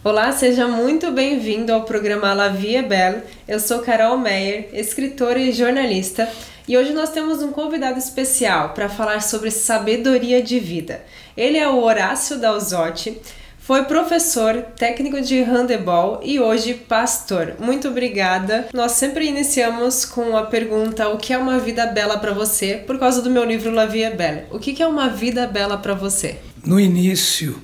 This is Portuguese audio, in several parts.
Olá, seja muito bem-vindo ao programa La Vie est Belle. Eu sou Carol Meyer, escritora e jornalista, e hoje nós temos um convidado especial para falar sobre sabedoria de vida. Ele é o Horácio Dalzotti, foi professor, técnico de handebol e hoje pastor. Muito obrigada. Nós sempre iniciamos com a pergunta: o que é uma vida bela para você? Por causa do meu livro La Vie est Belle. O que é uma vida bela para você? No início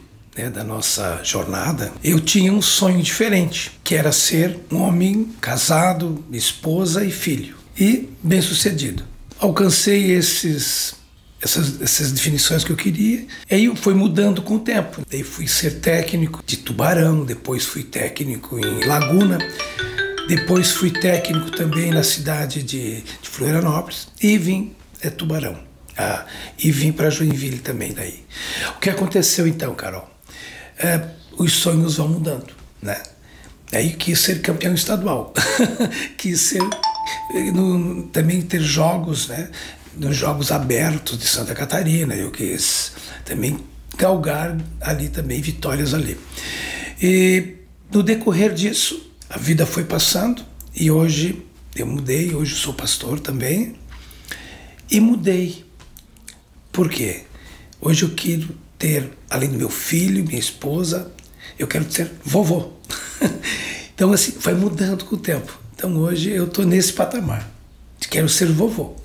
da nossa jornada, eu tinha um sonho diferente, que era ser um homem casado, esposa e filho, e bem-sucedido. Alcancei essas definições que eu queria, e aí foi mudando com o tempo. Daí fui ser técnico de Tubarão, depois fui técnico em Laguna, depois fui técnico também na cidade de Florianópolis, e vim Tubarão. E vim para Joinville também daí. O que aconteceu então, Carol? Os sonhos vão mudando, né? Aí quis ser campeão estadual, quis ser também ter jogos, né? Nos Jogos Abertos de Santa Catarina, eu quis também galgar ali também vitórias ali. E no decorrer disso, a vida foi passando e hoje eu mudei, hoje eu sou pastor também e mudei. Por quê? Hoje eu quero ter, além do meu filho, minha esposa, eu quero ser vovô. Então assim, vai mudando com o tempo. Então hoje eu estou nesse patamar, quero ser vovô.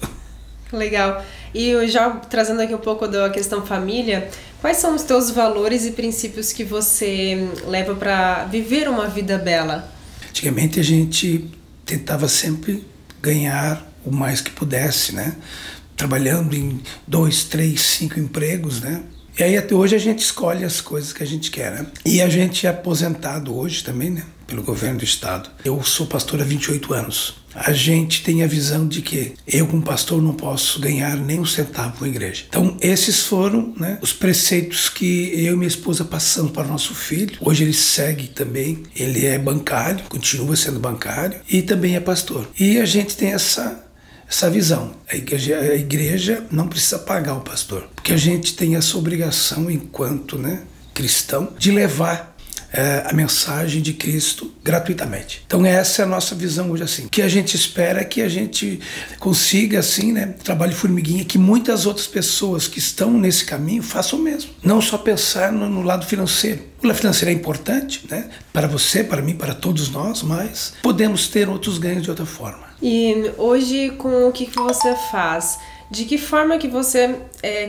Legal. E eu já trazendo aqui um pouco da questão família, quais são os teus valores e princípios que você leva para viver uma vida bela? Antigamente a gente tentava sempre ganhar o mais que pudesse, né? Trabalhando em 2, 3, 5 empregos, né? E aí até hoje a gente escolhe as coisas que a gente quer, né? E a gente é aposentado hoje também, né? Pelo governo do estado. Eu sou pastor há 28 anos. A gente tem a visão de que eu, como pastor, não posso ganhar nem um centavo com a igreja. Então, esses foram, né, os preceitos que eu e minha esposa passamos para o nosso filho. Hoje ele segue também, ele é bancário, continua sendo bancário e também é pastor. E a gente tem essa visão. A igreja não precisa pagar o pastor, porque a gente tem essa obrigação, enquanto, né, cristão, de levar a mensagem de Cristo gratuitamente. Então essa é a nossa visão hoje, assim. O que a gente espera é que a gente consiga, assim, né, trabalho de formiguinha, que muitas outras pessoas que estão nesse caminho façam o mesmo. Não só pensar no lado financeiro. O lado financeiro é importante, né, para você, para mim, para todos nós, mas podemos ter outros ganhos de outra forma. E hoje, com o que você faz, de que forma que você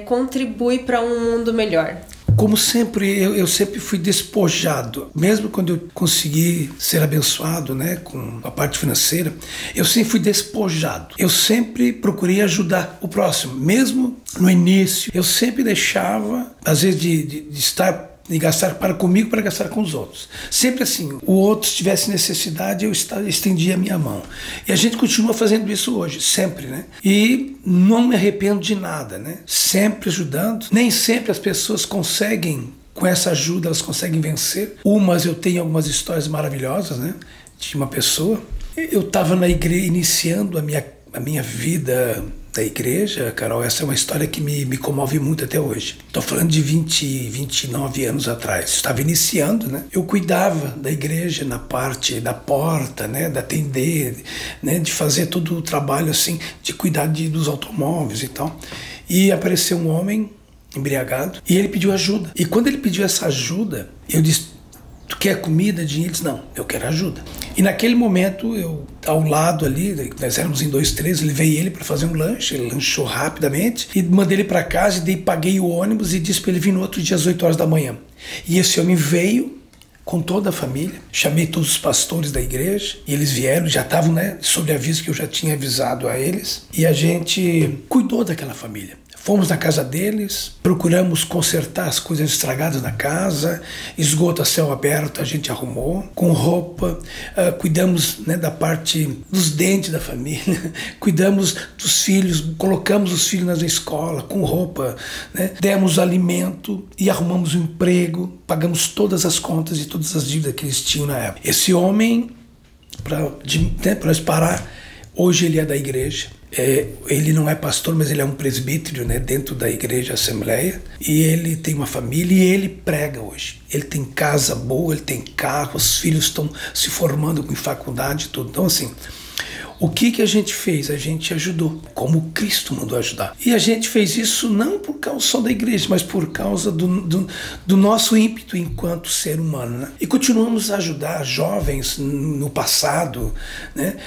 contribui para um mundo melhor? Como sempre, eu sempre fui despojado. Mesmo quando eu consegui ser abençoado, né, com a parte financeira, eu sempre fui despojado. Eu sempre procurei ajudar o próximo. Mesmo no início, eu sempre deixava, às vezes, de gastar para comigo, para gastar com os outros. Sempre assim, o outro se tivesse necessidade, eu estendia a minha mão. E a gente continua fazendo isso hoje, sempre, né? E não me arrependo de nada, né? Sempre ajudando. Nem sempre as pessoas conseguem, com essa ajuda, elas conseguem vencer. Eu tenho algumas histórias maravilhosas, né? De uma pessoa. Eu estava na igreja, iniciando a minha vida da igreja, Carol. Essa é uma história que me comove muito até hoje. Estou falando de 29 anos atrás. Estava iniciando, né? Eu cuidava da igreja na parte da porta, né? De atender, né? De fazer todo o trabalho, assim, de cuidar dos automóveis e tal. E apareceu um homem embriagado e ele pediu ajuda. E quando ele pediu essa ajuda, eu disse: tu quer comida, dinheiro? Ele disse: não, eu quero ajuda. E naquele momento, eu, ao lado ali, nós éramos em 2, 3, levei ele para fazer um lanche, ele lanchou rapidamente, e mandei ele para casa, e paguei o ônibus e disse para ele vir no outro dia às 8 horas da manhã. E esse homem veio com toda a família, chamei todos os pastores da igreja, e eles vieram, já estavam, né, sob aviso que eu já tinha avisado a eles, e a gente cuidou daquela família. Fomos na casa deles, procuramos consertar as coisas estragadas na casa, esgoto a céu aberto a gente arrumou, com roupa, cuidamos, né, da parte dos dentes da família, cuidamos dos filhos, colocamos os filhos na escola, com roupa, né, demos alimento e arrumamos um emprego, pagamos todas as contas e todas as dívidas que eles tinham na época. Esse homem, para nós parar, hoje ele é da igreja. Ele não é pastor, mas ele é um presbítero, né, dentro da igreja Assembleia, e ele tem uma família e ele prega hoje. Ele tem casa boa, ele tem carro, os filhos estão se formando em faculdade e tudo. Então, assim, o que a gente fez? A gente ajudou, como Cristo mandou ajudar. E a gente fez isso não por causa só da igreja, mas por causa do nosso ímpeto enquanto ser humano, né? E continuamos a ajudar jovens no passado, né?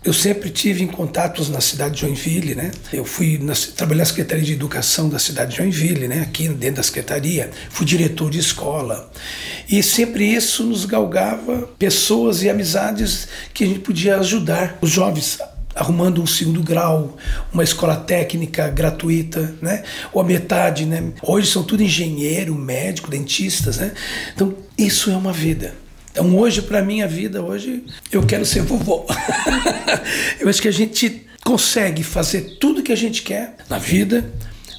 Eu sempre tive em contatos na cidade de Joinville, né? Eu trabalhei na Secretaria de Educação da cidade de Joinville, né? Aqui dentro da Secretaria, fui diretor de escola. E sempre isso nos galgava pessoas e amizades que a gente podia ajudar os jovens, arrumando um 2º grau, uma escola técnica gratuita, né? Ou a metade, né? Hoje são tudo engenheiro, médico, dentistas, né? Então, isso é uma vida. Então hoje, para mim, a vida, hoje, eu quero ser vovô. Eu acho que a gente consegue fazer tudo que a gente quer na vida,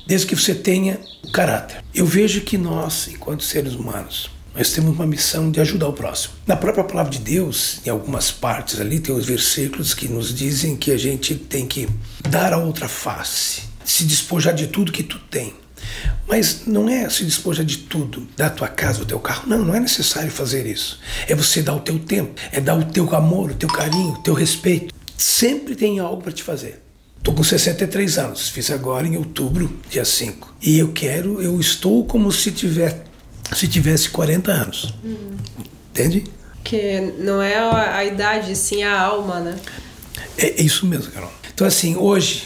desde que você tenha o caráter. Eu vejo que nós, enquanto seres humanos, nós temos uma missão de ajudar o próximo. Na própria palavra de Deus, em algumas partes ali, tem os versículos que nos dizem que a gente tem que dar a outra face, se despojar de tudo que tu tem. Mas não é se despojar de tudo, da tua casa, do teu carro. Não é necessário fazer isso. É você dar o teu tempo, é dar o teu amor, o teu carinho, o teu respeito. Sempre tem algo para te fazer. Estou com 63 anos, fiz agora em outubro, dia 5. E eu estou como se tivesse 40 anos. Entende? Que não é a idade, sim a alma, né? É isso mesmo, Carol. Então, assim, hoje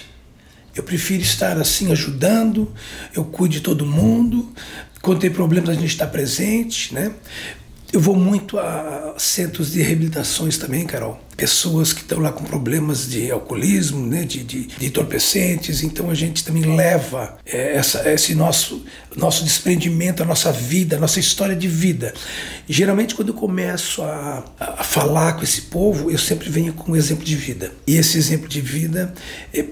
eu prefiro estar assim ajudando, eu cuido de todo mundo, quando tem problemas a gente está presente, né? Eu vou muito a centros de reabilitações também, Carol. Pessoas que estão lá com problemas de alcoolismo, né, de entorpecentes. Então a gente também leva esse nosso desprendimento, a nossa vida, a nossa história de vida. E, geralmente quando eu começo a falar com esse povo, eu sempre venho com um exemplo de vida. E esse exemplo de vida,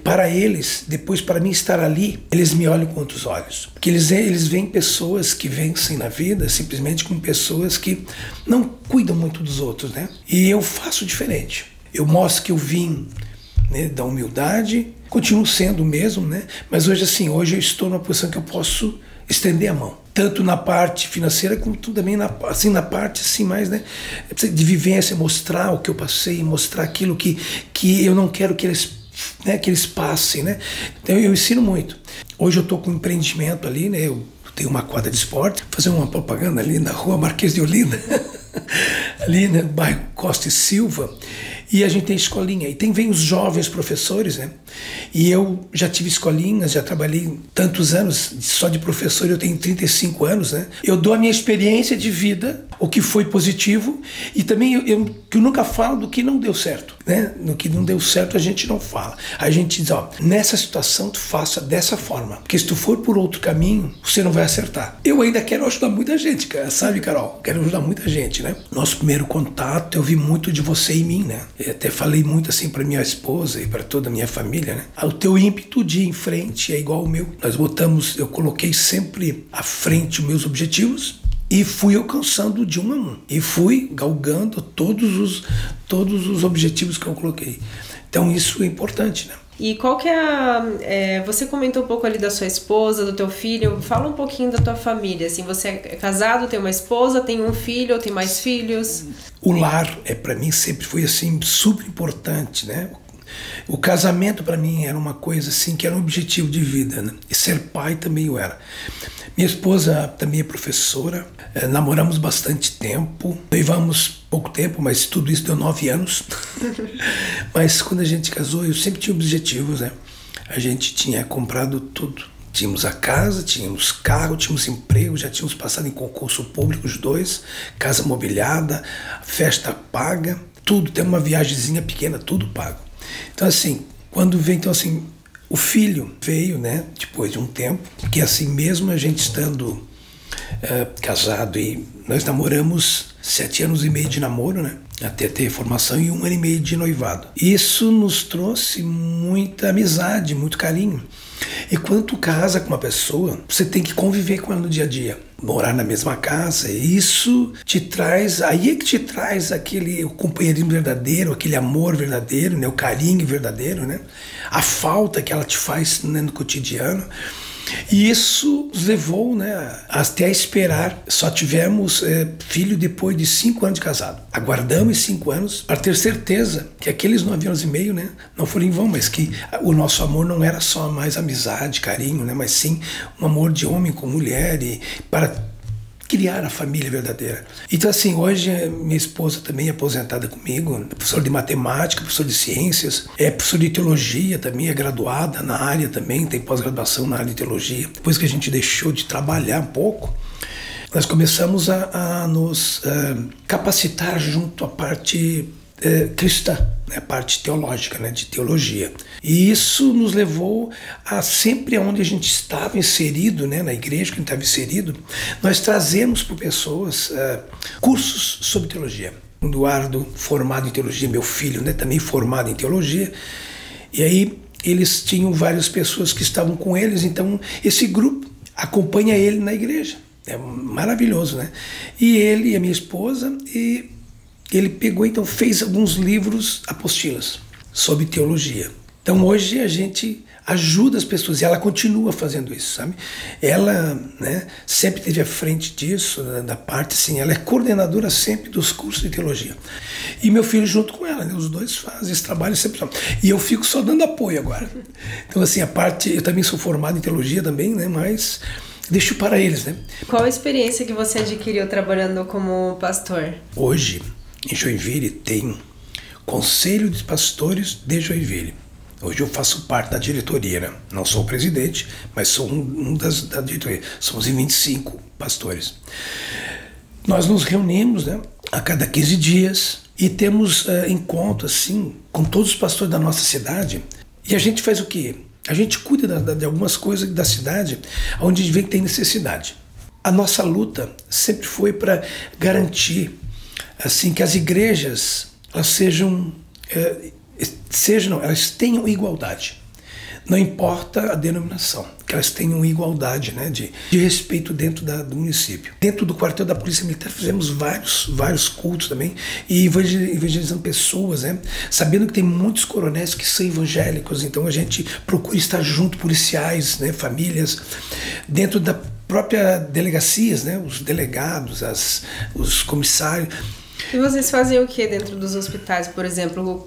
para eles, depois para mim estar ali, eles me olham com outros olhos. Porque eles veem pessoas que vencem na vida simplesmente como pessoas que não cuidam muito dos outros, né? E eu faço diferente. Eu mostro que eu vim, né, da humildade, continuo sendo o mesmo, né? Mas hoje eu estou numa posição que eu posso estender a mão. Tanto na parte financeira, como também na parte assim, mais, né, de vivência, mostrar o que eu passei, mostrar aquilo que eu não quero que eles passem, né? Então eu ensino muito. Hoje eu estou com um empreendimento ali, né? Eu tenho uma quadra de esporte, fazer uma propaganda ali na rua Marquês de Olinda, ali no bairro Costa e Silva, e a gente tem escolinha, e vem os jovens professores, né? E eu já tive escolinhas, já trabalhei tantos anos, só de professor eu tenho 35 anos, né? Eu dou a minha experiência de vida, o que foi positivo, e também eu nunca falo do que não deu certo, né? No que não deu certo a gente não fala. A gente diz, ó, nessa situação tu faça dessa forma, porque se tu for por outro caminho, você não vai acertar. Eu ainda quero ajudar muita gente, sabe, Carol? Quero ajudar muita gente, né? Nosso primeiro contato, eu vi muito de você em mim, né? Eu até falei muito assim para minha esposa e para toda a minha família, né? O teu ímpeto de ir em frente é igual ao meu. Eu coloquei sempre à frente os meus objetivos e fui alcançando de um a um. E fui galgando todos os objetivos que eu coloquei. Então isso é importante, né? E qual que você comentou um pouco ali da sua esposa, do teu filho, fala um pouquinho da tua família, assim, você é casado, tem uma esposa, tem um filho ou tem mais filhos? O lar, para mim, sempre foi, assim, super importante, né? O casamento, para mim, era uma coisa, assim, que era um objetivo de vida, né? E ser pai também eu era. Minha esposa também é professora, namoramos bastante tempo, noivamos pouco tempo, mas tudo isso deu 9 anos. Mas quando a gente casou, eu sempre tinha objetivos, né? A gente tinha comprado tudo. Tínhamos a casa, tínhamos carro, tínhamos emprego, já tínhamos passado em concurso público os dois, casa mobiliada, festa paga, tudo, tem uma viagemzinha pequena, tudo pago. Então assim, quando vem, então assim, o filho veio, né, depois de um tempo, que assim mesmo a gente estando casado, e nós namoramos 7 anos e meio de namoro, né, até ter formação, e 1 ano e meio de noivado. Isso nos trouxe muita amizade, muito carinho. E quando tu casa com uma pessoa, você tem que conviver com ela no dia a dia, morar na mesma casa, e isso te traz, aí é que te traz o companheirismo verdadeiro, aquele amor verdadeiro, né, o carinho verdadeiro, né, a falta que ela te faz, né, no cotidiano. E isso nos levou, né, até a esperar. Só tivemos filho depois de 5 anos de casado. Aguardamos 5 anos para ter certeza que aqueles 9 anos e meio, né, não foram em vão, mas que o nosso amor não era só mais amizade, carinho, né, mas sim um amor de homem com mulher e para criar a família verdadeira. Então assim, hoje minha esposa também é aposentada comigo, professora de matemática, professora de ciências, é professora de teologia também, é graduada na área também, tem pós-graduação na área de teologia. Depois que a gente deixou de trabalhar um pouco, nós começamos a nos capacitar junto à parte cristã, né, a parte teológica, né, de teologia. E isso nos levou a sempre onde a gente estava inserido, né, na igreja que a gente estava inserido, nós trazemos para pessoas cursos sobre teologia. O Eduardo, formado em teologia, meu filho, né, também formado em teologia, e aí eles tinham várias pessoas que estavam com eles, então esse grupo acompanha ele na igreja. É maravilhoso, né? E ele e a minha esposa, e ele pegou, então, fez alguns livros, apostilas, sobre teologia. Então, hoje a gente ajuda as pessoas, e ela continua fazendo isso, sabe? Ela, né, sempre esteve à frente disso, da parte, assim, ela é coordenadora sempre dos cursos de teologia. E meu filho junto com ela, né? Os dois fazem esse trabalho sempre. E eu fico só dando apoio agora. Então, assim, a parte, eu também sou formado em teologia também, né, mas deixo para eles, né? Qual a experiência que você adquiriu trabalhando como pastor? Hoje, em Joinville, tem Conselho de Pastores de Joinville. Hoje eu faço parte da diretoria, né? Não sou o presidente, mas sou um da diretoria. Somos em 25 pastores. Nós nos reunimos, né, a cada 15 dias e temos encontro assim, com todos os pastores da nossa cidade. E a gente faz o quê? A gente cuida de algumas coisas da cidade onde a gente vê que tem necessidade. A nossa luta sempre foi para garantir assim, que as igrejas elas elas tenham igualdade. Não importa a denominação, que elas tenham igualdade, né, de respeito dentro do município. Dentro do quartel da Polícia Militar fizemos vários cultos também, e evangelizando pessoas, né, sabendo que tem muitos coronéis que são evangélicos, então a gente procura estar junto, policiais, né, famílias, dentro da própria delegacias, né, os delegados, os comissários. E vocês fazem o que dentro dos hospitais? Por exemplo,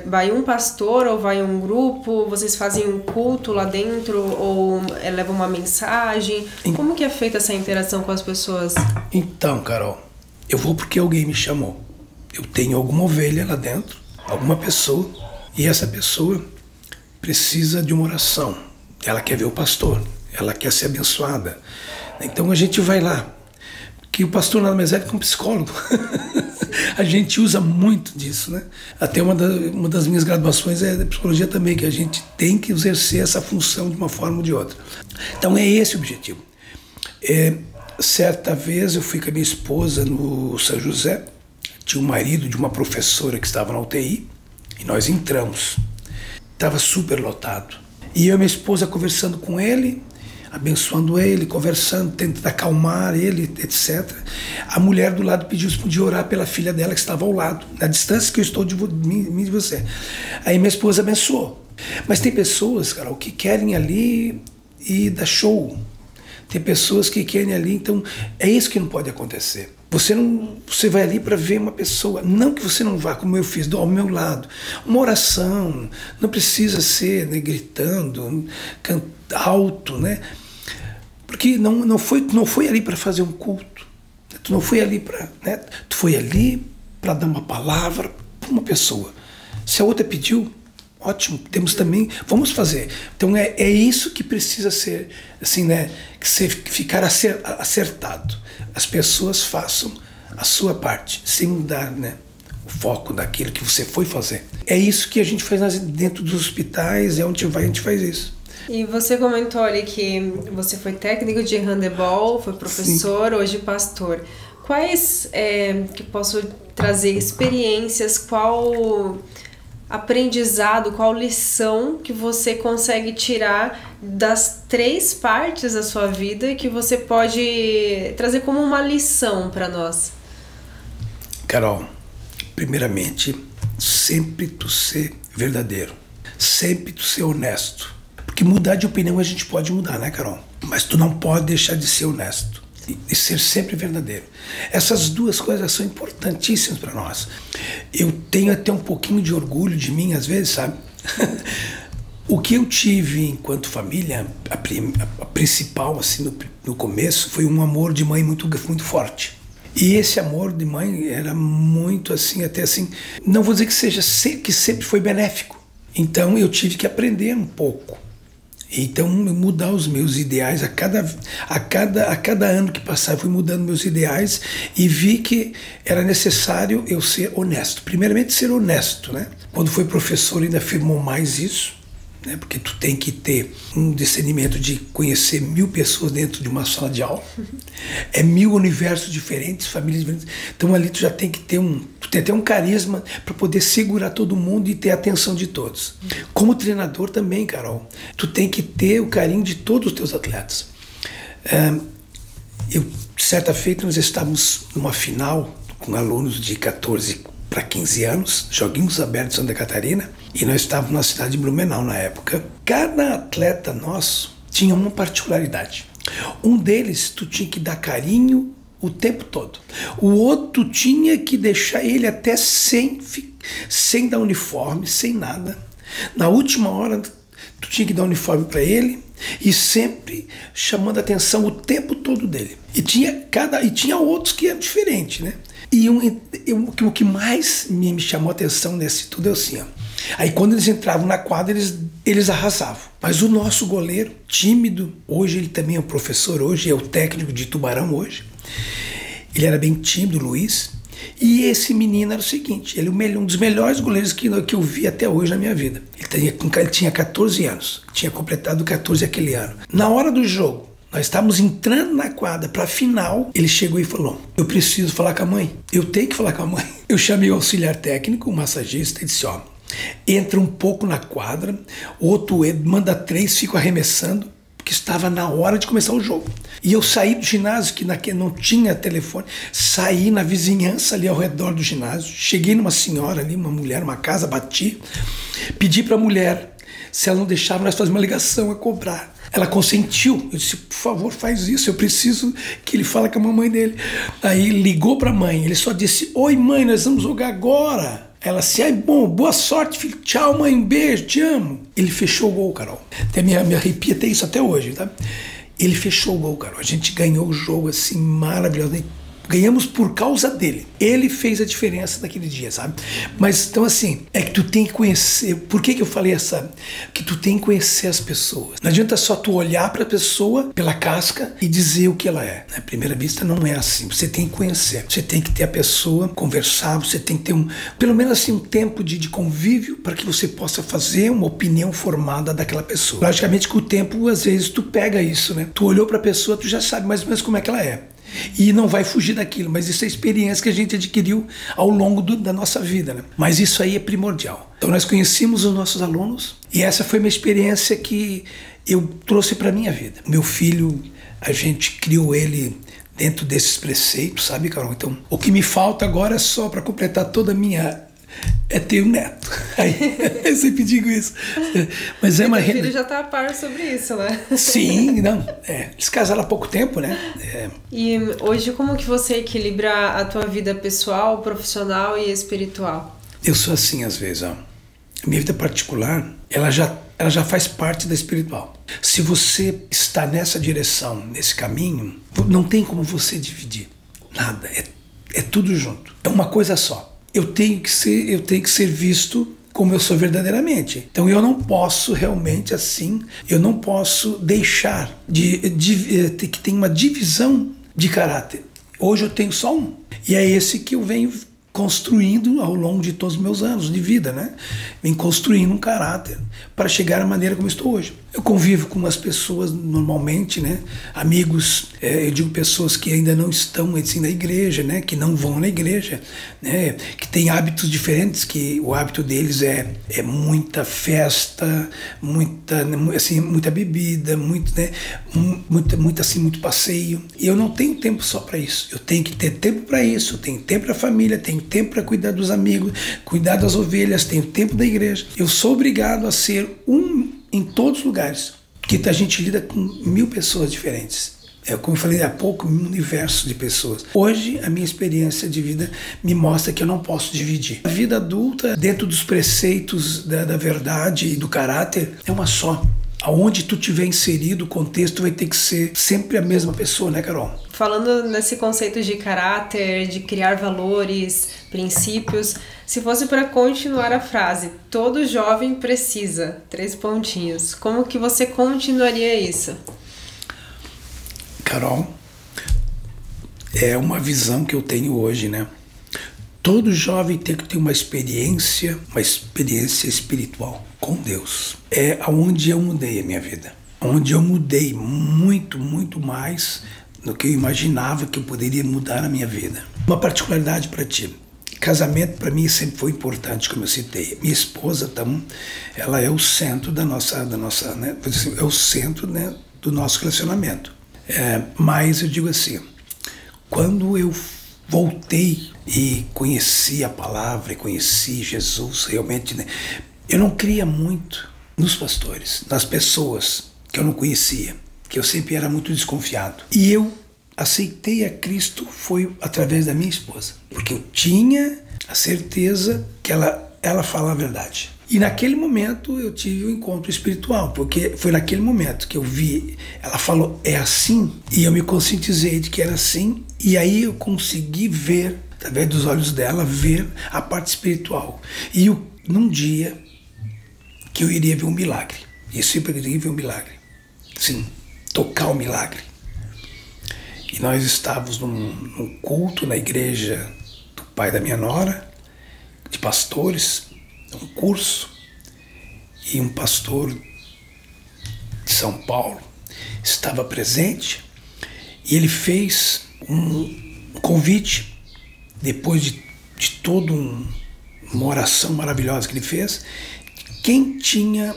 vai um pastor ou vai um grupo? Vocês fazem um culto lá dentro ou levam uma mensagem? Como que é feita essa interação com as pessoas? Então, Carol, eu vou porque alguém me chamou. Eu tenho alguma ovelha lá dentro, alguma pessoa, e essa pessoa precisa de uma oração. Ela quer ver o pastor, ela quer ser abençoada. Então a gente vai lá. Que o pastor nada mais é que um psicólogo. A gente usa muito disso, né? Até uma das minhas graduações é da psicologia também, que a gente tem que exercer essa função de uma forma ou de outra. Então é esse o objetivo. Certa vez eu fui com a minha esposa no São José, tinha um marido de uma professora que estava na UTI, e nós entramos. Estava super lotado. E eu e minha esposa conversando com ele, abençoando ele, conversando, tentando acalmar ele, etc. A mulher do lado pediu se podia orar pela filha dela que estava ao lado, na distância que eu estou de mim e de você. Aí minha esposa abençoou. Mas tem pessoas, Carol, que querem ali e dar show. Tem pessoas que querem ali, então é isso que não pode acontecer. Você vai ali para ver uma pessoa, não que você não vá, como eu fiz, ao meu lado. Uma oração, não precisa ser, né, gritando, alto, né? Porque não foi ali para fazer um culto. Tu não foi ali para, né? Tu foi ali para dar uma palavra para uma pessoa. Se a outra pediu, ótimo, temos também, vamos fazer. Então é isso que precisa ser, assim, né? Ficar acertado. As pessoas façam a sua parte, sem mudar, né, o foco daquilo que você foi fazer. É isso que a gente faz dentro dos hospitais, é onde a gente faz isso. E você comentou ali que você foi técnico de handebol, foi professor, sim, hoje pastor. Quais que posso trazer experiências, qual aprendizado, qual lição que você consegue tirar das 3 partes da sua vida que você pode trazer como uma lição para nós? Carol, primeiramente, sempre tu ser verdadeiro, sempre tu ser honesto. Porque mudar de opinião a gente pode mudar, né, Carol? Mas tu não pode deixar de ser honesto e ser sempre verdadeiro. Essas 2 coisas são importantíssimas para nós. Eu tenho até um pouquinho de orgulho de mim, às vezes, sabe? O que eu tive enquanto família, a principal, assim, no começo, foi um amor de mãe muito, muito forte. E esse amor de mãe era muito, assim, até assim, não vou dizer que sempre foi benéfico. Então eu tive que aprender um pouco. Então, mudar os meus ideais, a cada ano que passava, eu fui mudando meus ideais e vi que era necessário eu ser honesto. Primeiramente, ser honesto, né? Quando foi professor, ainda afirmou mais isso, né? Porque tu tem que ter um discernimento de conhecer 1000 pessoas dentro de uma sala de aula. É 1000 universos diferentes, famílias diferentes. Então, ali tu já tem que ter um carisma para poder segurar todo mundo e ter a atenção de todos. Como treinador também, Carol, tu tem que ter o carinho de todos os teus atletas. Certa feita, nós estávamos numa final com alunos de 14 para 15 anos, Joguinhos Abertos Santa Catarina, e nós estávamos na cidade de Blumenau na época. Cada atleta nosso tinha uma particularidade. Um deles, tu tinha que dar carinho o tempo todo. O outro tinha que deixar ele até sem dar uniforme, sem nada. Na última hora, tu tinha que dar uniforme para ele e sempre chamando a atenção o tempo todo dele. E tinha outros que eram diferentes, né? E o que mais me chamou a atenção nesse tudo é assim, ó. Aí quando eles entravam na quadra, eles arrasavam. Mas o nosso goleiro, tímido, hoje ele também é um professor, hoje é o técnico de Tubarão hoje. Ele era bem tímido, Luiz. E esse menino era o seguinte, ele é um dos melhores goleiros que eu vi até hoje na minha vida. Ele tinha 14 anos, tinha completado 14 aquele ano. Na hora do jogo, nós estávamos entrando na quadra para a final, ele chegou e falou: eu preciso falar com a mãe, eu tenho que falar com a mãe. Eu chamei o auxiliar técnico, o massagista, e disse: ó, entra um pouco na quadra, outro manda 3, fica arremessando, porque estava na hora de começar o jogo. E eu saí do ginásio, que não tinha telefone, saí na vizinhança ali ao redor do ginásio, cheguei numa senhora ali, uma mulher, uma casa, bati, pedi para a mulher se ela não deixava nós fazer uma ligação a cobrar. Ela consentiu. Eu disse: por favor, faz isso, eu preciso que ele fale com a mamãe dele. Aí ligou para a mãe, ele só disse: oi mãe, nós vamos jogar agora. Ela disse: ai, bom, boa sorte, filho, tchau mãe, um beijo, te amo. Ele fechou o gol, Carol. Até me arrepia até isso até hoje, tá? Ele fechou o gol, Carol. A gente ganhou o jogo assim, maravilhoso. Ganhamos por causa dele. Ele fez a diferença naquele dia, sabe? Mas, então assim, é que tu tem que conhecer. Por que eu falei essa? Que tu tem que conhecer as pessoas. Não adianta só tu olhar para a pessoa pela casca e dizer o que ela é. À primeira vista não é assim. Você tem que conhecer. Você tem que ter a pessoa, conversar. Você tem que ter pelo menos assim, um tempo de convívio para que você possa fazer uma opinião formada daquela pessoa. Logicamente, com o tempo, às vezes, tu pega isso, né? Tu olhou para a pessoa, tu já sabe mais ou menos como é que ela é. E não vai fugir daquilo, mas isso é experiência que a gente adquiriu ao longo da nossa vida, né? Mas isso aí é primordial. Então nós conhecemos os nossos alunos e essa foi uma experiência que eu trouxe para a minha vida. Meu filho, a gente criou ele dentro desses preceitos, sabe, Carol? Então o que me falta agora é só para completar toda a minha... é ter um neto. Aí, eu sempre digo isso. Mas é uma... Meu filho já está a par sobre isso, né? Sim, não. Eles casaram há pouco tempo, né? E hoje, como que você equilibra a tua vida pessoal, profissional e espiritual? Eu sou assim, às vezes, ó. A minha vida particular, ela já faz parte da espiritual. Se você está nessa direção, nesse caminho, não tem como você dividir. Nada. É tudo junto. É uma coisa só. Eu tenho que ser visto como eu sou verdadeiramente. Então eu não posso realmente assim, eu não posso deixar que tenha uma divisão de caráter. Hoje eu tenho só um. E é esse que eu venho construindo ao longo de todos os meus anos de vida, né? Venho construindo um caráter para chegar à maneira como estou hoje. Eu convivo com umas pessoas normalmente, né? Amigos, eu digo pessoas que ainda não estão assim na igreja, né? Que não vão na igreja, né? Que têm hábitos diferentes, que o hábito deles é muita festa, muita bebida, muito, né? Muito passeio. E eu não tenho tempo só para isso. Eu tenho que ter tempo para isso. Eu tenho tempo para a família, tenho tempo para cuidar dos amigos, cuidar das ovelhas, tenho tempo da igreja. Eu sou obrigado a ser em todos os lugares, porque a gente lida com 1000 pessoas diferentes. Como eu falei há pouco, um universo de pessoas. Hoje, a minha experiência de vida me mostra que eu não posso dividir. A vida adulta, dentro dos preceitos da verdade e do caráter, é uma só. Aonde tu tiver inserido, o contexto vai ter que ser sempre a mesma pessoa, né, Carol? Falando nesse conceito de caráter, de criar valores, princípios, se fosse para continuar a frase, todo jovem precisa, 3 pontinhos, como que você continuaria isso? Carol, é uma visão que eu tenho hoje, né? Todo jovem tem que ter uma experiência espiritual com Deus. É aonde eu mudei a minha vida. Onde eu mudei muito, muito mais do que eu imaginava que eu poderia mudar na minha vida. Uma particularidade para ti. Casamento para mim sempre foi importante, como eu citei. Minha esposa, ela é o centro da nossa, né? É o centro, né, do nosso relacionamento. Mas eu digo assim, quando eu voltei e conheci a palavra, e conheci Jesus realmente, né, eu não cria muito nos pastores, nas pessoas que eu não conhecia, que eu sempre era muito desconfiado. E eu aceitei a Cristo foi através da minha esposa, porque eu tinha a certeza que ela fala a verdade. E naquele momento eu tive um encontro espiritual, porque foi naquele momento que eu vi, ela falou, é assim, e eu me conscientizei de que era assim, e aí eu consegui ver, através dos olhos dela, ver a parte espiritual. E num dia que eu iria ver um milagre, e sempre eu iria ver um milagre, sim, tocar o milagre. E nós estávamos num culto na igreja do pai da minha nora, de pastores, um curso, e um pastor de São Paulo estava presente, e ele fez um convite, depois de toda uma oração maravilhosa que ele fez, quem tinha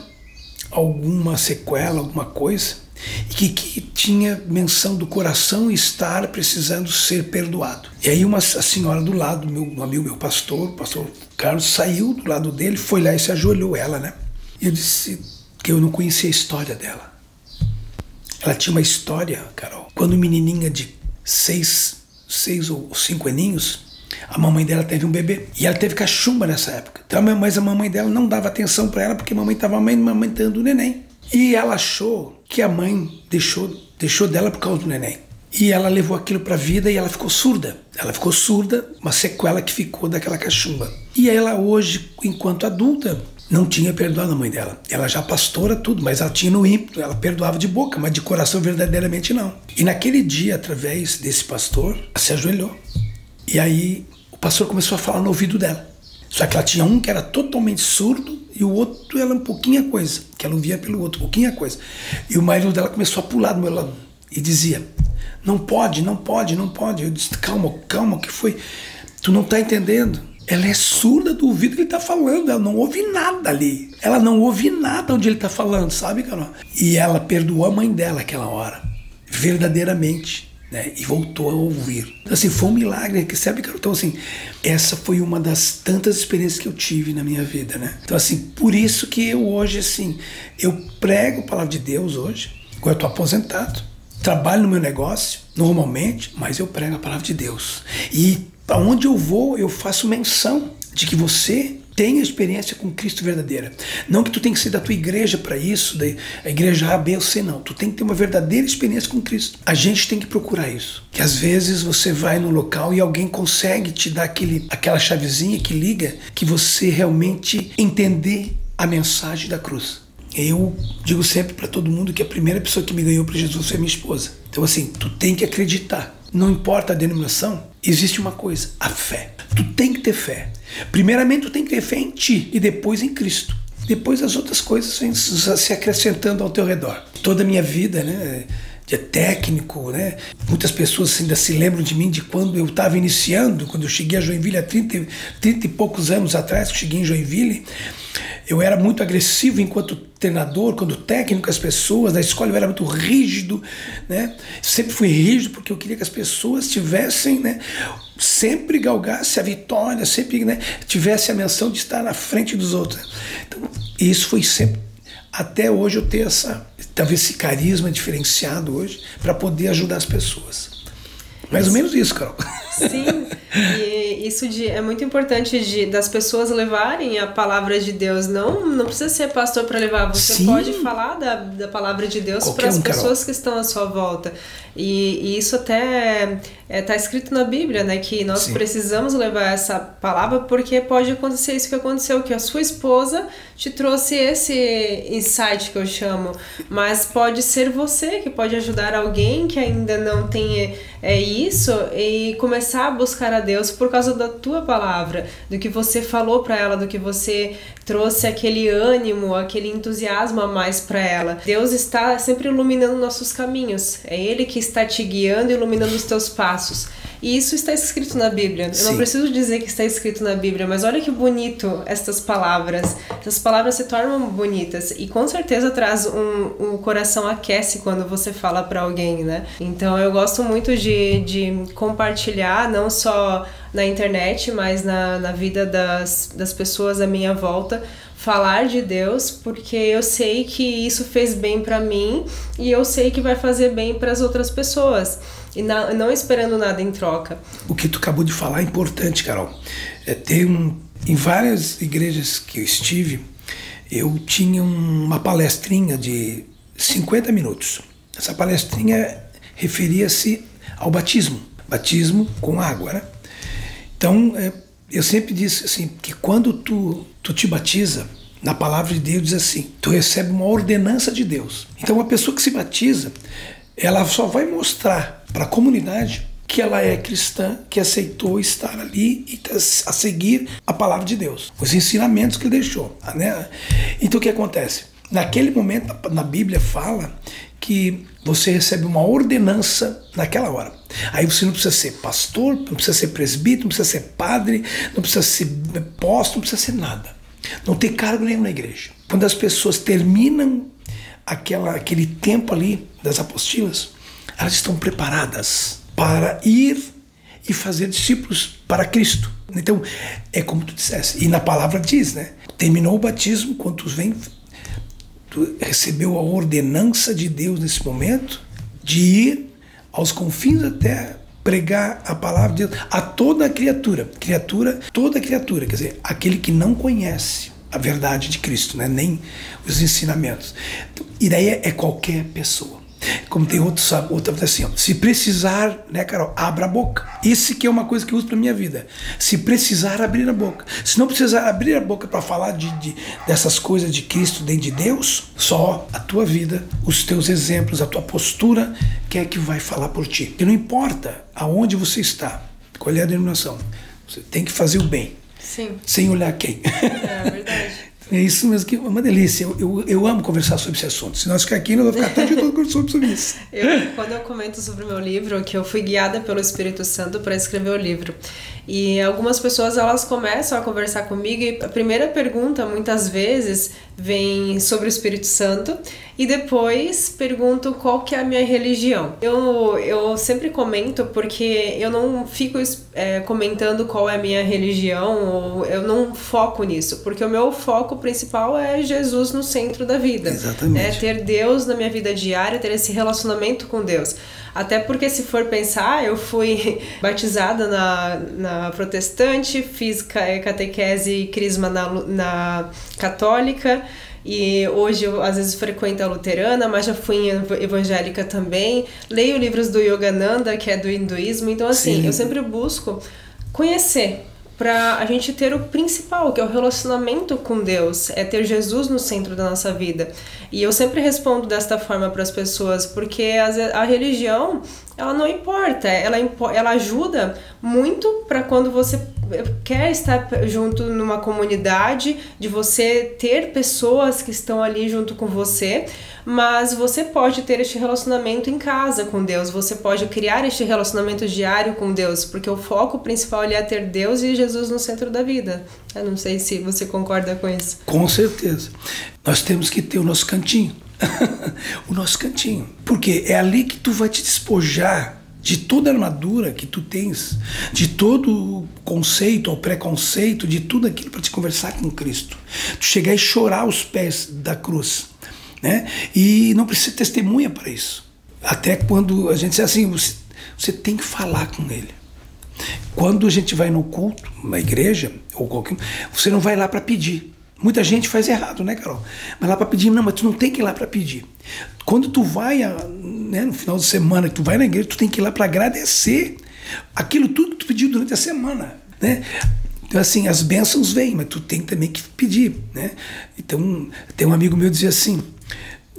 alguma sequela, alguma coisa, e que tinha menção do coração estar precisando ser perdoado. E aí a senhora do lado, um amigo meu pastor, o pastor Carlos, saiu do lado dele, foi lá e se ajoelhou ela, né? E eu disse que eu não conhecia a história dela. Ela tinha uma história, Carol. Quando menininha de 6 ou 5 aninhos, a mamãe dela teve um bebê. E ela teve cachumba nessa época. Então, mas a mamãe dela não dava atenção para ela porque a mamãe estava amamentando o neném. E ela achou que a mãe deixou dela por causa do neném. E ela levou aquilo para a vida e ela ficou surda. Ela ficou surda, uma sequela que ficou daquela cachumba. E ela hoje, enquanto adulta, não tinha perdoado a mãe dela. Ela já pastora tudo, mas ela tinha no ímpeto, ela perdoava de boca, mas de coração verdadeiramente não. E naquele dia, através desse pastor, ela se ajoelhou. E aí o pastor começou a falar no ouvido dela. Só que ela tinha um que era totalmente surdo e o outro era um pouquinho a coisa, que ela ouvia pelo outro, pouquinho a coisa. E o marido dela começou a pular do meu lado e dizia, não pode, não pode, não pode. Eu disse, calma, o que foi? Tu não tá entendendo? Ela é surda do ouvido que ele tá falando, ela não ouve nada ali. Ela não ouve nada onde ele tá falando, sabe, Carol? E ela perdoou a mãe dela aquela hora, verdadeiramente. Né, e voltou a ouvir. Então, assim, foi um milagre, que sabe, Carol? Então, assim, essa foi uma das tantas experiências que eu tive na minha vida, né? Então, assim, por isso que eu hoje, assim, eu prego a palavra de Deus hoje, agora eu tô aposentado, trabalho no meu negócio, normalmente, mas eu prego a palavra de Deus. E aonde eu vou, eu faço menção de que você tenha experiência com Cristo verdadeira. Não que tu tem que ser da tua igreja para isso, da igreja A, B ou C, não. Tu tem que ter uma verdadeira experiência com Cristo. A gente tem que procurar isso. Que às vezes você vai no local e alguém consegue te dar aquela chavezinha que liga, que você realmente entender a mensagem da cruz. Eu digo sempre para todo mundo que a primeira pessoa que me ganhou para Jesus foi minha esposa. Então, assim, tu tem que acreditar. Não importa a denominação, existe uma coisa, a fé. Tu tem que ter fé. Primeiramente, tu tem que ter fé em ti e depois em Cristo. Depois as outras coisas vêm se acrescentando ao teu redor. Toda a minha vida, né, de técnico, né? Muitas pessoas ainda se lembram de mim de quando eu estava iniciando, quando eu cheguei a Joinville há 30 e poucos anos atrás, que eu cheguei em Joinville. Eu era muito agressivo enquanto treinador, quando técnico, as pessoas. Na escola eu era muito rígido, né? Sempre fui rígido porque eu queria que as pessoas tivessem, né, sempre galgasse a vitória, sempre, né, tivesse a menção de estar na frente dos outros. Então, isso foi sempre, até hoje eu tenho talvez esse carisma diferenciado hoje para poder ajudar as pessoas. Mais ou menos isso, Carol. Sim, e isso é muito importante das pessoas levarem a palavra de Deus. Não precisa ser pastor para levar, você Sim. pode falar da palavra de Deus para as pessoas, Carol, que estão à sua volta. E isso até está escrito na Bíblia, né? Que nós Sim. precisamos levar essa palavra porque pode acontecer isso que aconteceu, que a sua esposa te trouxe esse insight que eu chamo, mas pode ser você que pode ajudar alguém que ainda não tem isso e começar a buscar a Deus por causa da tua palavra, do que você falou para ela, do que você trouxe aquele ânimo, aquele entusiasmo a mais para ela. Deus está sempre iluminando nossos caminhos. É Ele que está te guiando e iluminando os teus passos. E isso está escrito na Bíblia. Eu não preciso dizer que está escrito na Bíblia, mas olha que bonito estas palavras. Essas palavras se tornam bonitas e com certeza traz um coração aquece quando você fala para alguém, né? Então eu gosto muito de compartilhar, não só na internet, mas na vida das pessoas à minha volta, falar de Deus, porque eu sei que isso fez bem para mim e eu sei que vai fazer bem para as outras pessoas. E não esperando nada em troca. O que tu acabou de falar é importante, Carol. Em várias igrejas que eu estive, eu tinha uma palestrinha de 50 minutos. Essa palestrinha referia-se ao batismo com água, né? Então, eu sempre disse assim, que quando tu te batiza, na palavra de Deus diz assim, tu recebe uma ordenança de Deus. Então, uma pessoa que se batiza, ela só vai mostrar para a comunidade que ela é cristã, que aceitou estar ali e a seguir a palavra de Deus, os ensinamentos que ele deixou, né? Então, o que acontece? Naquele momento, na Bíblia fala que você recebe uma ordenança naquela hora. Aí você não precisa ser pastor, não precisa ser presbítero, não precisa ser padre, não precisa ser apóstolo, não precisa ser nada. Não tem cargo nenhum na igreja. Quando as pessoas terminam aquele tempo ali das apostilas, elas estão preparadas para ir e fazer discípulos para Cristo. Então, é como tu disseste, e na palavra diz, né? Terminou o batismo, quando tu recebeu a ordenança de Deus nesse momento de ir aos confins da terra, pregar a palavra de Deus a toda a toda criatura, quer dizer, aquele que não conhece a verdade de Cristo, né? Nem os ensinamentos. E daí é qualquer pessoa. Como tem outra assim, ó, se precisar, né, Carol, abra a boca. Isso que é uma coisa que eu uso para minha vida. Se precisar, abrir a boca. Se não precisar abrir a boca para falar dessas coisas de Cristo dentro de Deus, só a tua vida, os teus exemplos, a tua postura, que é que vai falar por ti. E não importa aonde você está, qual é a denominação, você tem que fazer o bem. Sim. Sem olhar quem. É verdade. É isso mesmo, que é uma delícia. Eu amo conversar sobre esse assunto. Se nós ficar aqui, nós vamos ficar todo dia todo sobre isso. Quando eu comento sobre o meu livro, que eu fui guiada pelo Espírito Santo para escrever o livro. E algumas pessoas, elas começam a conversar comigo e a primeira pergunta, muitas vezes, vem sobre o Espírito Santo e depois pergunto qual que é a minha religião. Eu sempre comento porque eu não fico comentando qual é a minha religião, ou eu não foco nisso, porque o meu foco principal é Jesus no centro da vida. Exatamente. É ter Deus na minha vida diária, ter esse relacionamento com Deus. Até porque, se for pensar, eu fui batizada na protestante, fiz catequese e crisma na católica, e hoje eu às vezes frequento a luterana, mas já fui evangélica também. Leio livros do Yogananda, que é do hinduísmo. Então, assim, Sim. eu sempre busco conhecer, para a gente ter o principal, que é o relacionamento com Deus, é ter Jesus no centro da nossa vida. E eu sempre respondo desta forma para as pessoas, porque a religião, ela não importa, ela ajuda muito para quando você quer estar junto numa comunidade, de você ter pessoas que estão ali junto com você, mas você pode ter este relacionamento em casa com Deus, você pode criar este relacionamento diário com Deus, porque o foco principal ali é ter Deus e Jesus no centro da vida. Eu não sei se você concorda com isso. Com certeza. Nós temos que ter o nosso cantinho. O nosso cantinho. Porque é ali que tu vai te despojar de toda a armadura que tu tens, de todo o conceito ou preconceito, de tudo aquilo para te conversar com Cristo. Tu chegar e chorar aos pés da cruz, né? E não precisa testemunha para isso. Até quando a gente diz assim, você tem que falar com Ele. Quando a gente vai no culto, na igreja, ou qualquer, você não vai lá para pedir. Muita gente faz errado, né, Carol? Vai lá para pedir, não, mas tu não tem que ir lá para pedir. Quando tu vai, né, no final de semana, que tu vai na igreja, tu tem que ir lá para agradecer aquilo tudo que tu pediu durante a semana, né? Então, assim, as bênçãos vêm, mas tu tem também que pedir, né? Então, tem um amigo meu que dizia assim,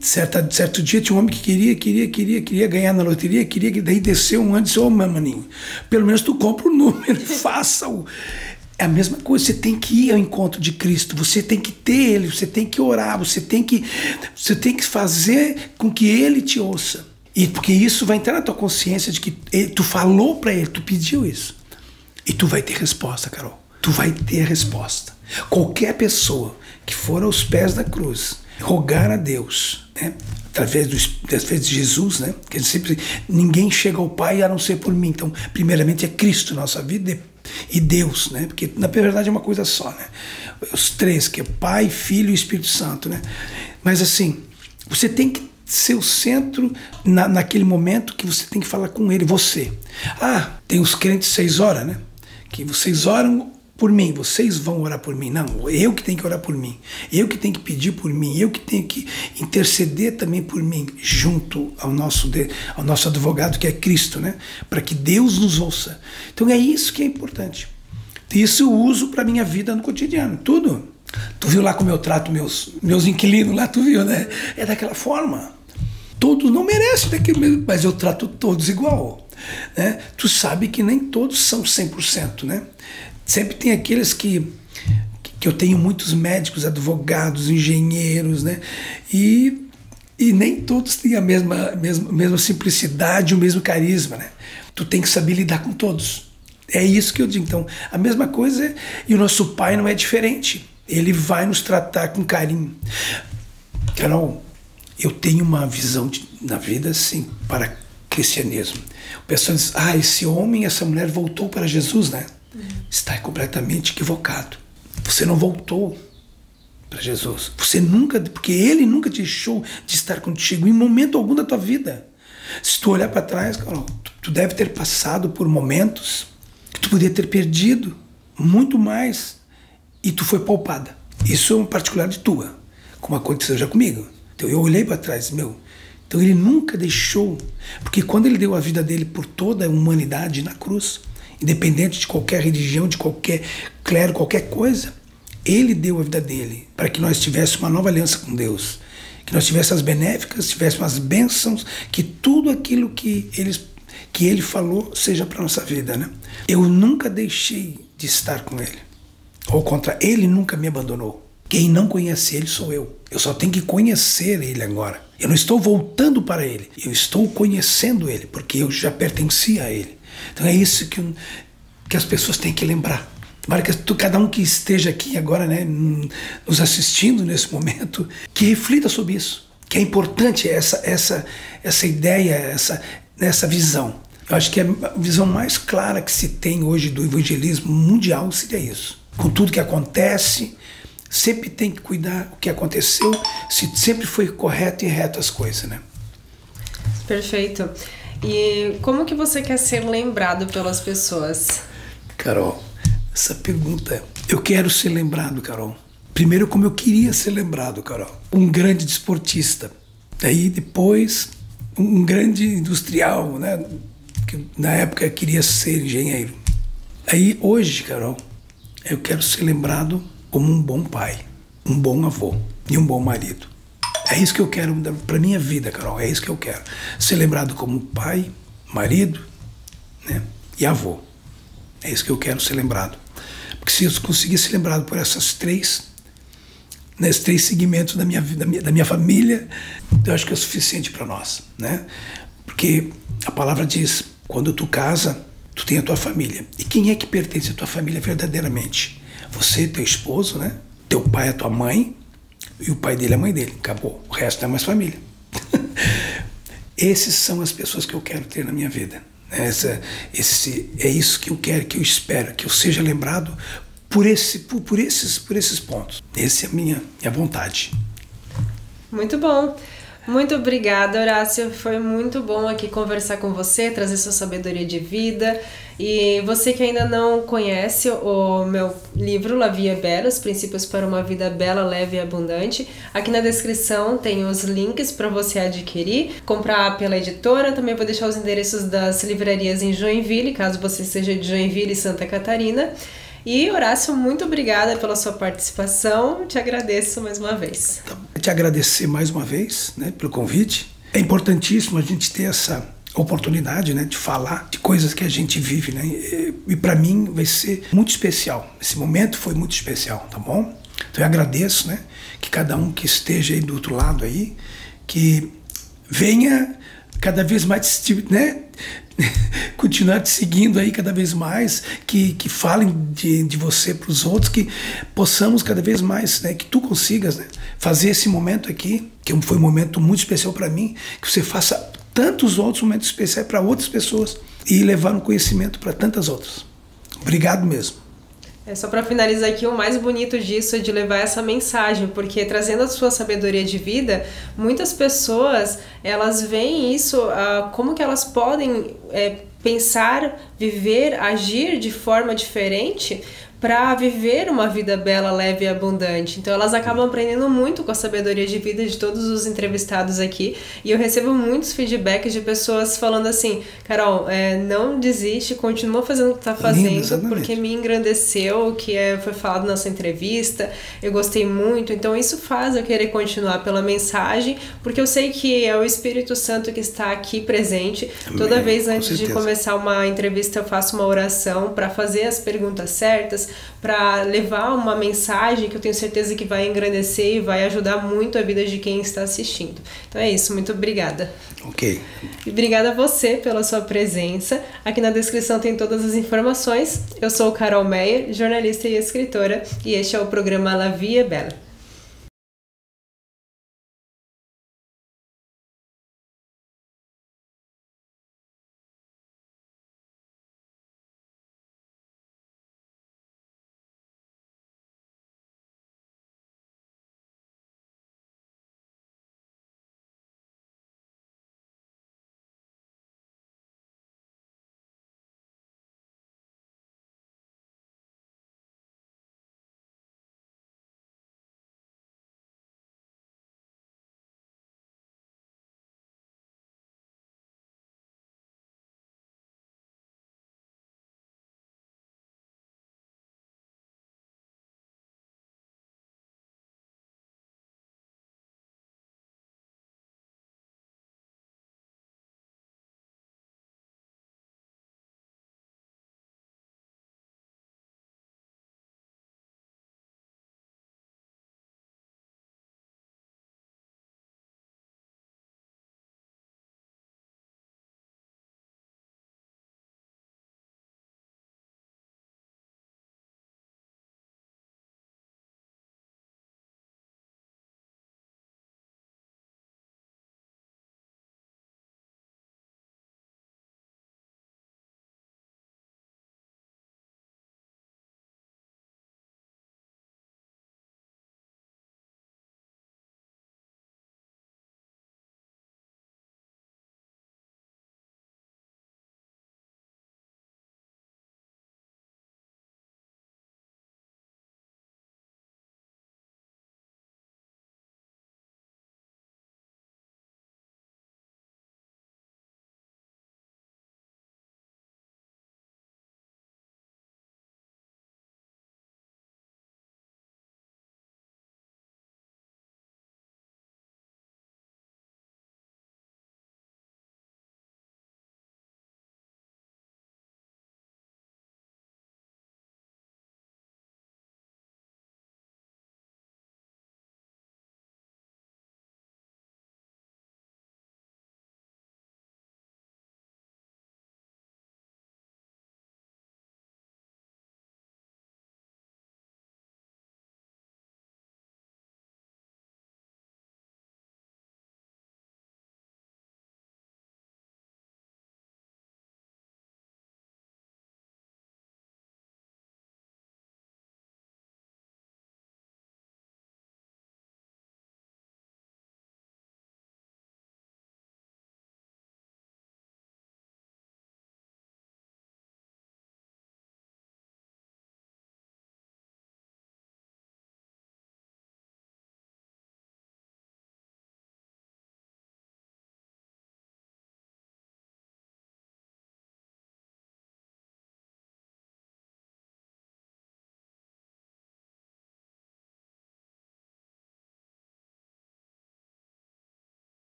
certo dia tinha um homem que queria ganhar na loteria, daí desceu um ano e disse, ô, meu maninho, pelo menos tu compra o número, faça-o. É a mesma coisa, você tem que ir ao encontro de Cristo, você tem que ter Ele, você tem que orar, você tem que fazer com que Ele te ouça. E porque isso vai entrar na tua consciência de que tu falou para Ele, tu pediu isso. E tu vai ter resposta, Carol. Tu vai ter resposta. Qualquer pessoa que for aos pés da cruz, rogar a Deus, né? através de Jesus, né? Que sempre, ninguém chega ao Pai a não ser por mim. Então, primeiramente é Cristo na nossa vida e Deus, né? Porque na verdade é uma coisa só, né? Os três, que é Pai, Filho e Espírito Santo, né? Mas assim, você tem que ser o centro naquele momento que você tem que falar com Ele, você. Ah, tem os crentes 6 horas, né? Que vocês oram por mim, vocês vão orar por mim. Não, eu que tenho que orar por mim, eu que tenho que pedir por mim, eu que tenho que interceder também por mim, junto ao nosso advogado, que é Cristo, né? Para que Deus nos ouça. Então é isso que é importante. Isso eu uso para minha vida no cotidiano, tudo. Tu viu lá como eu trato meus inquilinos lá, tu viu, né? É daquela forma. Todos não merecem daquilo mesmo, mas eu trato todos igual, né? Tu sabe que nem todos são 100%, né? Sempre tem aqueles que eu tenho muitos médicos, advogados, engenheiros, né? E nem todos têm a mesma simplicidade, o mesmo carisma, né? Tu tem que saber lidar com todos. É isso que eu digo. Então, a mesma coisa, e o nosso Pai não é diferente. Ele vai nos tratar com carinho. Carol, eu tenho uma visão na vida, assim, para cristianismo. O pessoal diz, esse homem, essa mulher voltou para Jesus, né? Está completamente equivocado. Você não voltou para Jesus. Você nunca, porque Ele nunca deixou de estar contigo em momento algum da tua vida. Se tu olhar para trás, Carol, tu deve ter passado por momentos que tu podia ter perdido muito mais e tu foi poupada. Isso é uma particularidade tua, como aconteceu já comigo. Então eu olhei para trás, então Ele nunca deixou, porque quando Ele deu a vida dele por toda a humanidade na cruz, independente de qualquer religião, de qualquer clero, qualquer coisa, Ele deu a vida dele para que nós tivéssemos uma nova aliança com Deus, que nós tivéssemos as benéficas, tivéssemos as bênçãos, que tudo aquilo que Ele falou seja para a nossa vida, né? Eu nunca deixei de estar com Ele. Ao contrário, Ele nunca me abandonou. Quem não conhece Ele sou eu. Eu só tenho que conhecer Ele agora. Eu não estou voltando para Ele, eu estou conhecendo Ele, porque eu já pertencia a Ele. Então é isso que as pessoas têm que lembrar. Tomara que cada um que esteja aqui agora, né, nos assistindo nesse momento, que reflita sobre isso. Que é importante essa ideia, essa visão. Eu acho que a visão mais clara que se tem hoje do evangelismo mundial seria isso. Com tudo que acontece, sempre tem que cuidar o que aconteceu, se sempre foi correto e reto as coisas, né? Perfeito. E como que você quer ser lembrado pelas pessoas? Carol, essa pergunta, eu quero ser lembrado, Carol. Primeiro, como eu queria ser lembrado, Carol. Um grande desportista. Daí, depois, um grande industrial, né? Que na época eu queria ser engenheiro. Aí, hoje, Carol, eu quero ser lembrado como um bom pai, um bom avô e um bom marido. É isso que eu quero para minha vida, Carol. É isso que eu quero. Ser lembrado como pai, marido, né, e avô. É isso que eu quero ser lembrado. Porque se eu conseguir ser lembrado por esses três segmentos da minha vida, da minha família, eu acho que é o suficiente para nós, né? Porque a palavra diz, quando tu casa, tu tem a tua família. E quem é que pertence à tua família verdadeiramente? Você, teu esposo, né? Teu pai, a tua mãe, e o pai dele, a mãe dele. Acabou. O resto não é mais família. Essas são as pessoas que eu quero ter na minha vida. É isso que eu quero, que eu espero, que eu seja lembrado por esses pontos. Essa é a minha vontade. Muito bom. Muito obrigada, Horácio. Foi muito bom aqui conversar com você, trazer sua sabedoria de vida. E você que ainda não conhece o meu livro La Vie est Belle, Os Princípios para uma Vida Bela, Leve e Abundante, aqui na descrição tem os links para você adquirir, comprar pela editora. Também vou deixar os endereços das livrarias em Joinville, caso você seja de Joinville e Santa Catarina. E, Horácio, muito obrigada pela sua participação. Te agradeço mais uma vez. Te agradecer mais uma vez, né, pelo convite. É importantíssimo a gente ter essa oportunidade, né, de falar de coisas que a gente vive, né? E para mim vai ser muito especial. Esse momento foi muito especial, tá bom? Então eu agradeço, né, que cada um que esteja aí do outro lado aí, que venha cada vez mais, né, continuar te seguindo aí cada vez mais, que falem de você para os outros, que possamos cada vez mais, né, que tu consigas, né, fazer esse momento aqui, que foi um momento muito especial para mim, que você faça tantos outros momentos especiais para outras pessoas e levar um conhecimento para tantas outras. Obrigado mesmo. Só para finalizar aqui, o mais bonito disso é de levar essa mensagem, porque trazendo a sua sabedoria de vida, muitas pessoas, elas veem isso, como que elas podem pensar, viver, agir de forma diferente para viver uma vida bela, leve e abundante. Então elas acabam aprendendo muito com a sabedoria de vida de todos os entrevistados aqui, e eu recebo muitos feedbacks de pessoas falando assim: Carol, não desiste, continua fazendo o que está fazendo, porque me engrandeceu o que foi falado nessa entrevista, eu gostei muito. Então isso faz eu querer continuar pela mensagem, porque eu sei que é o Espírito Santo que está aqui presente. Amém. Toda vez antes de começar uma entrevista eu faço uma oração para fazer as perguntas certas, para levar uma mensagem que eu tenho certeza que vai engrandecer e vai ajudar muito a vida de quem está assistindo. Então é isso, muito obrigada. Ok. E obrigada a você pela sua presença. Aqui na descrição tem todas as informações. Eu sou Carol Meyer, jornalista e escritora, e este é o programa La Vie est Belle.